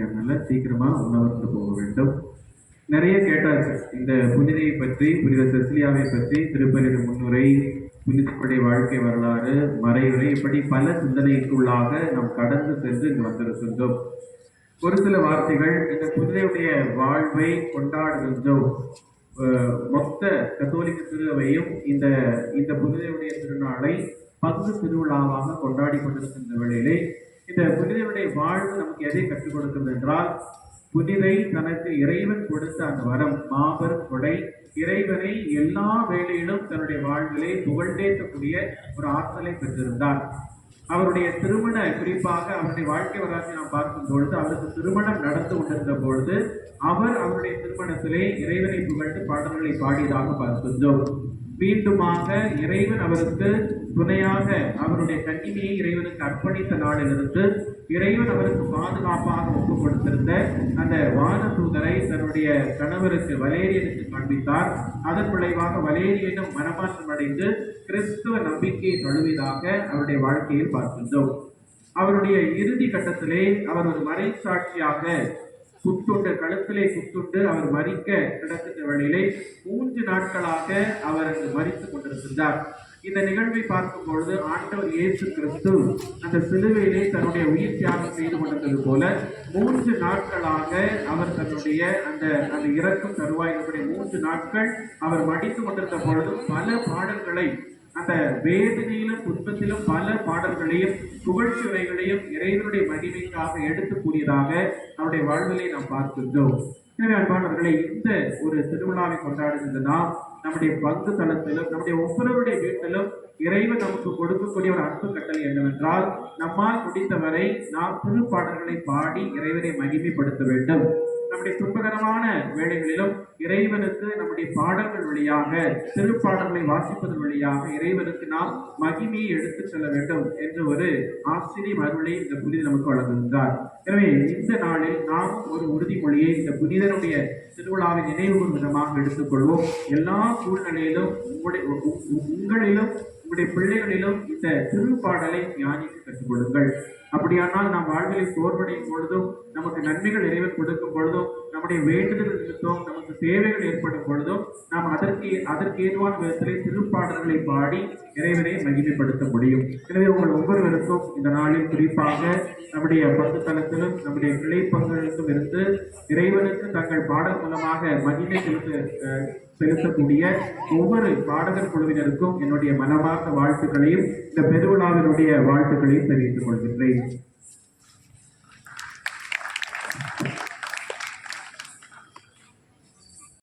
அதனால சீக்கிரமா உணவருந்து போக வேண்டும். நிறைய கேட்டாச்சு இந்த புனிதையை பற்றி, புனித செசிலியாவை பற்றி, திருப்பலிட முன்னுரை, புனிதப்படை வாழ்க்கை வரலாறு, மறையுரை, இப்படி பல சிந்தனைக்குள்ளாக நாம் கடந்து சென்று இங்கு வந்திருக்கின்றோம். ஒரு சில வார்த்தைகள் இந்த புனிதையுடைய வாழ்வை கொண்டாடுகின்றோம். மொத்த கத்தோலிக்க திருவையும் இந்த இந்த புனிதையுடைய திருநாளை பங்கு திருவிழாவாக கொண்டாடி கொண்டிருக்கின்ற வேளையிலே இந்த புனிதையுடைய வாழ்வு நமக்கு எதை கற்றுக் கொடுக்கிறது என்றால், புனிதை தனக்கு இறைவன் கொடுத்த அந்த வரம், மாபெரும் கொடை. இறைவனை எல்லா வேளையிலும் தன்னுடைய வாழ்விலே புகழ்ந்தேற்றக்கூடிய ஒரு ஆற்றலை பெற்றிருந்தார். அவருடைய திருமண, குறிப்பாக அவருடைய வாழ்க்கை வரலாற்றை நாம் பார்க்கும் பொழுது, அவருக்கு திருமணம் நடந்து கொண்டிருந்த பொழுது அவருடைய திருமணத்திலே இறைவனை புகழ்ந்து பாடல்களை பாடியதாக பார்க்கின்றோம். மீண்டுமாக இறைவன் அவருக்கு துணையாக அவருடைய கன்னிமையை இறைவனுக்கு அர்ப்பணித்த நாளிலிருந்து இறைவன் அவருக்கு பாதுகாப்பாக ஒப்புக் கொடுத்திருந்த அந்த வான தூதரை தன்னுடைய கணவருக்கு வலேரியனுக்கு காண்பித்தார். அதன் விளைவாக வலேரியனும் மனமாற்றம் அடைந்து கிறிஸ்துவ நம்பிக்கையை தழுவியதாக அவருடைய வாழ்க்கையில் பார்க்கின்றோம். அவருடைய இறுதி கட்டத்திலே அவர் ஒரு மறைசாட்சியாக குத்துண்டு, கழுத்திலே குத்துண்டு அவர் மறிக்க கிடக்கின்ற வேளையிலே 3 நாட்களாக அவர் அங்கு மறித்துக் கொண்டிருக்கின்றார். இந்த நிகழ்வை பார்க்கும் பொழுது ஆண்டவர் இயேசு கிறிஸ்து அந்த சிலுவையிலே தன்னுடைய உயிர் தியாகம் செய்து கொண்டிருந்தது போல 3 நாட்களாக அவர் தன்னுடைய அந்த அந்த இறக்கும் தருவாயினுடைய 3 நாட்கள் அவர் மடித்துக் கொண்டிருந்த பொழுது பல பாடல்களை, அந்த வேதனையிலும் துன்பத்திலும் பல பாடல்களையும் புகழ்ச்சியுரைகளையும் இறைவனுடைய மகிமைக்காக எடுத்து கூறியதாக அவருடைய வாழ்விலை நாம் பார்க்கின்றோம். எனவே அன்பானவர்களை, இந்த ஒரு திருவிழாவை கொண்டாடுகின்ற நாம் நம்முடைய பங்கு தளத்திலும் நம்முடைய ஒவ்வொருவருடைய வீட்டிலும் இறைவன் நமக்கு கொடுக்கக்கூடிய ஒரு அன்பு கட்டளை என்னவென்றால், நம்மால் முடித்தவரை நாம் திருப்பாடல்களை பாடி இறைவனை மகிமைப்படுத்த வேண்டும். நம்முடைய துன்பகரமான வேளைகளிலும் இறைவனுக்கு நம்முடைய பாடல்கள் வழியாக, திருப்பாடல்களை வாசிப்பதன் வழியாக இறைவனுக்கு நாம் மகிமையை எடுத்துச் செல்ல வேண்டும் என்ற ஒரு ஆசிரிய அருளை இந்த புனிதர் நமக்கு வழங்குகின்றார். எனவே இந்த நாளில் நாம் ஒரு உறுதிமொழியை இந்த புனிதனுடைய திருவிழாவை நினைவுகூறும் விதமாக எடுத்துக்கொள்வோம். எல்லா சூழ்நிலையிலும் உங்களிலும் உங்களுடைய பிள்ளைகளிலும் இந்த திருப்பாடலை தியானித்து கற்றுக் கொடுங்கள். அப்படியானால் நாம் வாழ்விலை சோர்வடையும் பொழுதும், நமக்கு நன்மைகள் இறைவன் கொடுக்கும் பொழுதும், நம்முடைய வேண்டுதல் நிமித்தம் நமக்கு தேவைகள் ஏற்படும் பொழுதும் நாம் அதற்கு ஏதுவான விதத்திலே திருப்பாடல்களை பாடி இறைவனை மகிமைப்படுத்த முடியும். எனவே உங்கள் ஒவ்வொருவருக்கும் இந்த நாளில் குறிப்பாக நம்முடைய பங்கு தளத்திலும் நம்முடைய கிளை பங்குகளுக்கும் இருந்து இறைவனுக்கு தங்கள் பாடல் மூலமாக மகிமை செலுத்தக்கூடிய ஒவ்வொரு பாடகர் குழுவினருக்கும் என்னுடைய மனமார்ந்த வாழ்த்துக்களையும் இந்த பெருவிழாவினுடைய வாழ்த்துக்களையும் தெரிவித்துக் கொள்கின்றேன்.